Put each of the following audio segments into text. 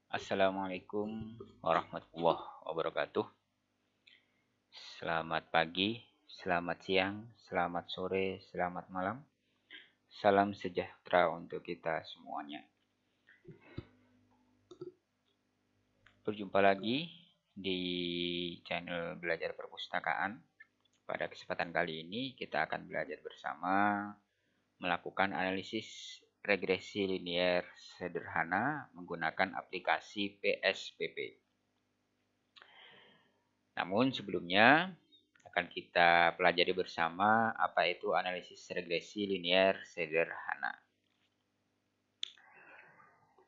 Assalamualaikum warahmatullahi wabarakatuh. Selamat pagi, selamat siang, selamat sore, selamat malam. Salam sejahtera untuk kita semuanya. Berjumpa lagi di channel Belajar Perpustakaan. Pada kesempatan kali ini kita akan belajar bersama melakukan analisis regresi linier sederhana menggunakan aplikasi PSPP. Namun sebelumnya akan kita pelajari bersama apa itu analisis regresi linier sederhana.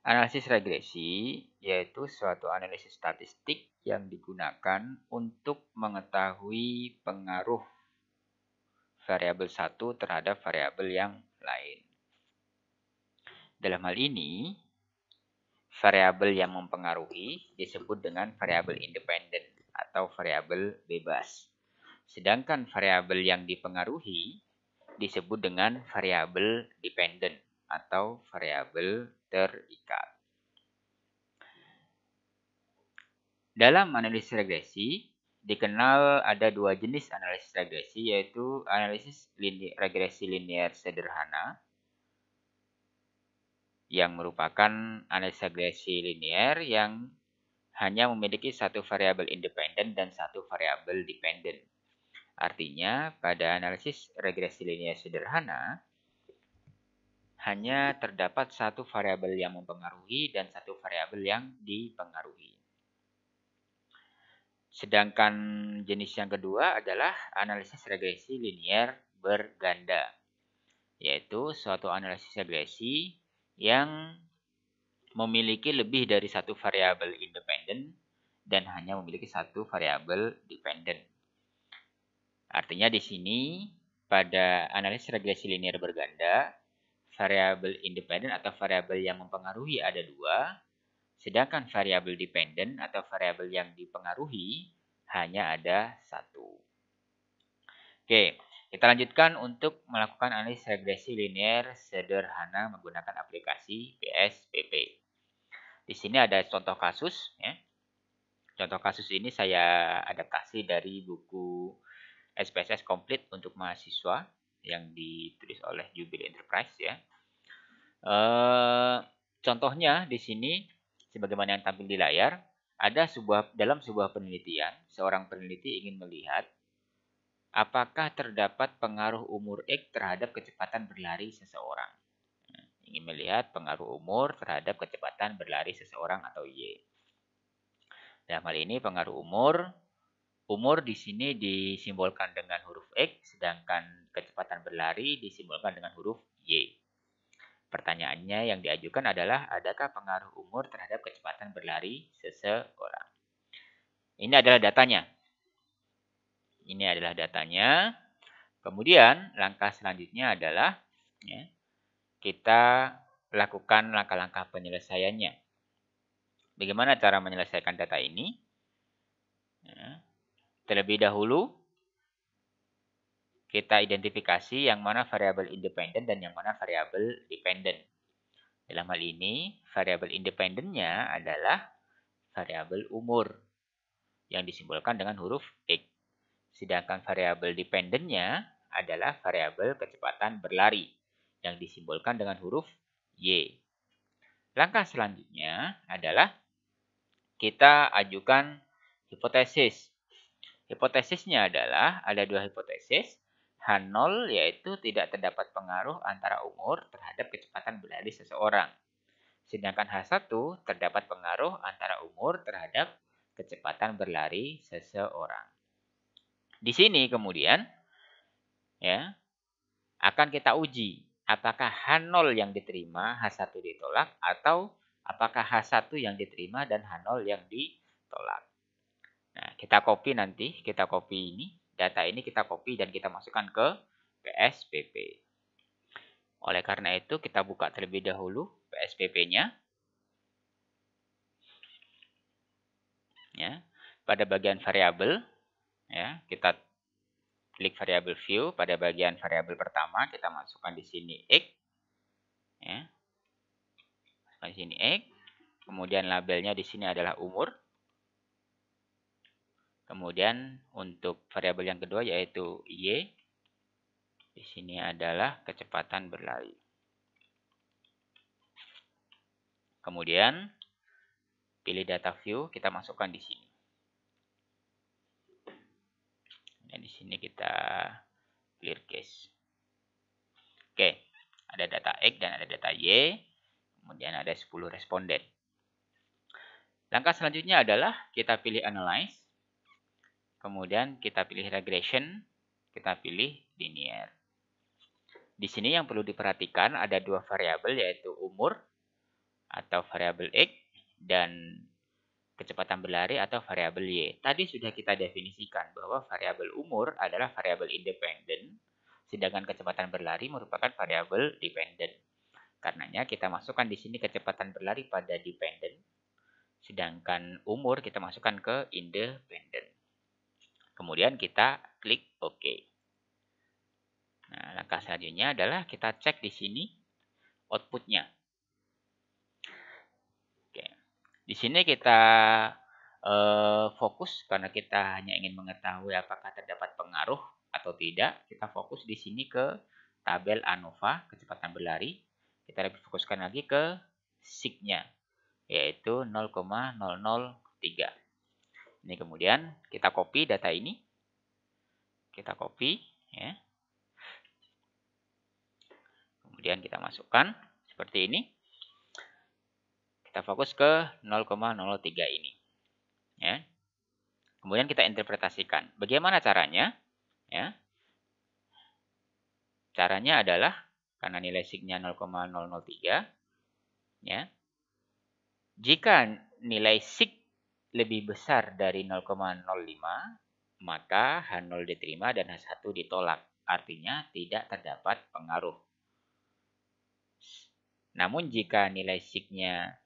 Analisis regresi yaitu suatu analisis statistik yang digunakan untuk mengetahui pengaruh variabel satu terhadap variabel yang lain. Dalam hal ini, variabel yang mempengaruhi disebut dengan variabel independen atau variabel bebas. Sedangkan variabel yang dipengaruhi disebut dengan variabel dependen atau variabel terikat. Dalam analisis regresi, dikenal ada dua jenis analisis regresi, yaitu analisis regresi linier sederhana, yang merupakan analisis regresi linier yang hanya memiliki satu variabel independen dan satu variabel dependen. Artinya, pada analisis regresi linier sederhana, hanya terdapat satu variabel yang mempengaruhi dan satu variabel yang dipengaruhi. Sedangkan jenis yang kedua adalah analisis regresi linier berganda, yaitu suatu analisis regresi yang memiliki lebih dari satu variabel independen dan hanya memiliki satu variabel dependen. Artinya di sini pada analisis regresi linier berganda, variabel independen atau variabel yang mempengaruhi ada dua, sedangkan variabel dependen atau variabel yang dipengaruhi hanya ada satu. Oke, kita lanjutkan untuk melakukan analisis regresi linier sederhana menggunakan aplikasi PSPP. Di sini ada contoh kasus. Ya. Contoh kasus ini saya adaptasi dari buku SPSS Komplit untuk mahasiswa yang ditulis oleh Jubilee Enterprise ya. Contohnya di sini sebagaimana yang tampil di layar, ada dalam sebuah penelitian, seorang peneliti ingin melihat apakah terdapat pengaruh umur X terhadap kecepatan berlari seseorang. Ingin melihat pengaruh umur terhadap kecepatan berlari seseorang atau Y. Dalam hal ini pengaruh umur di sini disimbolkan dengan huruf X, sedangkan kecepatan berlari disimbolkan dengan huruf Y. Pertanyaannya yang diajukan adalah, adakah pengaruh umur terhadap kecepatan berlari seseorang? Ini adalah datanya. Kemudian langkah selanjutnya adalah kita lakukan langkah-langkah penyelesaiannya. Bagaimana cara menyelesaikan data ini? Terlebih dahulu kita identifikasi yang mana variabel independen dan yang mana variabel dependen. Dalam hal ini, variabel independennya adalah variabel umur yang disimbolkan dengan huruf X. Sedangkan variabel dependennya adalah variabel kecepatan berlari yang disimbolkan dengan huruf Y. Langkah selanjutnya adalah kita ajukan hipotesis. Hipotesisnya adalah ada dua hipotesis. H0 yaitu tidak terdapat pengaruh antara umur terhadap kecepatan berlari seseorang. Sedangkan H1 terdapat pengaruh antara umur terhadap kecepatan berlari seseorang. Di sini kemudian akan kita uji apakah H0 yang diterima, H1 ditolak, atau apakah H1 yang diterima dan H0 yang ditolak. Nah, kita copy ini, data ini kita copy dan kita masukkan ke PSPP. Oleh karena itu, kita buka terlebih dahulu PSPP-nya. Ya, pada bagian variabel, kita klik variabel view. Pada bagian variabel pertama, kita masukkan di sini X. Masukkan di sini X. Kemudian labelnya di sini adalah umur. Kemudian untuk variabel yang kedua yaitu Y. Di sini adalah kecepatan berlari. Kemudian pilih data view, kita masukkan di sini. Dan di sini kita clear cache. Oke, ada data X dan ada data Y. Kemudian ada 10 responden. Langkah selanjutnya adalah kita pilih analyze. Kemudian kita pilih regression, kita pilih linear. Di sini yang perlu diperhatikan ada dua variabel yaitu umur atau variabel X dan kecepatan berlari atau variabel Y. Tadi sudah kita definisikan bahwa variabel umur adalah variabel independen, sedangkan kecepatan berlari merupakan variabel dependen. Karenanya kita masukkan di sini kecepatan berlari pada dependen, sedangkan umur kita masukkan ke independen. Kemudian kita klik OK. Nah, langkah selanjutnya adalah kita cek di sini outputnya. Oke. Di sini kita fokus karena kita hanya ingin mengetahui apakah terdapat pengaruh atau tidak. Kita fokus di sini ke tabel ANOVA, kecepatan berlari. Kita lebih fokuskan lagi ke SIG-nya, yaitu 0,003. Ini kemudian kita copy data ini. Kita copy, ya. Kemudian kita masukkan seperti ini. Kita fokus ke 0,03 ini. Ya. Kemudian kita interpretasikan. Bagaimana caranya? Ya. Caranya adalah karena nilai SIG-nya 0,003, ya. Jika nilai SIG lebih besar dari 0,05, maka H0 diterima dan H1 ditolak. Artinya tidak terdapat pengaruh. Namun jika nilai SIG-nya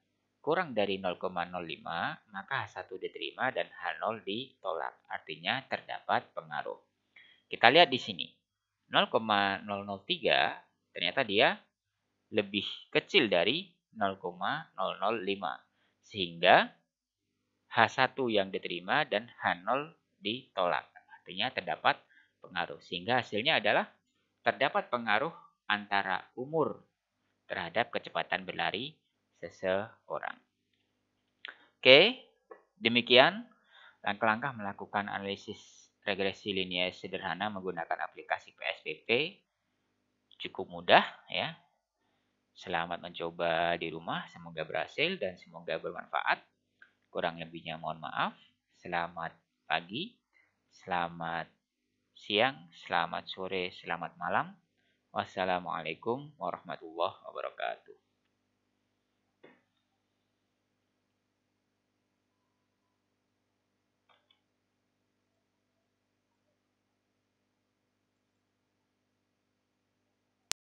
kurang dari 0,05, maka H1 diterima dan H0 ditolak. Artinya terdapat pengaruh. Kita lihat di sini. 0,003 ternyata dia lebih kecil dari 0,005. Sehingga H1 yang diterima dan H0 ditolak. Artinya terdapat pengaruh. Sehingga hasilnya adalah terdapat pengaruh antara umur terhadap kecepatan berlari seseorang. Oke, demikian langkah-langkah melakukan analisis regresi linear sederhana menggunakan aplikasi PSBP. Cukup mudah ya. Selamat mencoba di rumah, semoga berhasil dan semoga bermanfaat. Kurang lebihnya mohon maaf. Selamat pagi, selamat siang, selamat sore, selamat malam. Wassalamualaikum warahmatullahi wabarakatuh.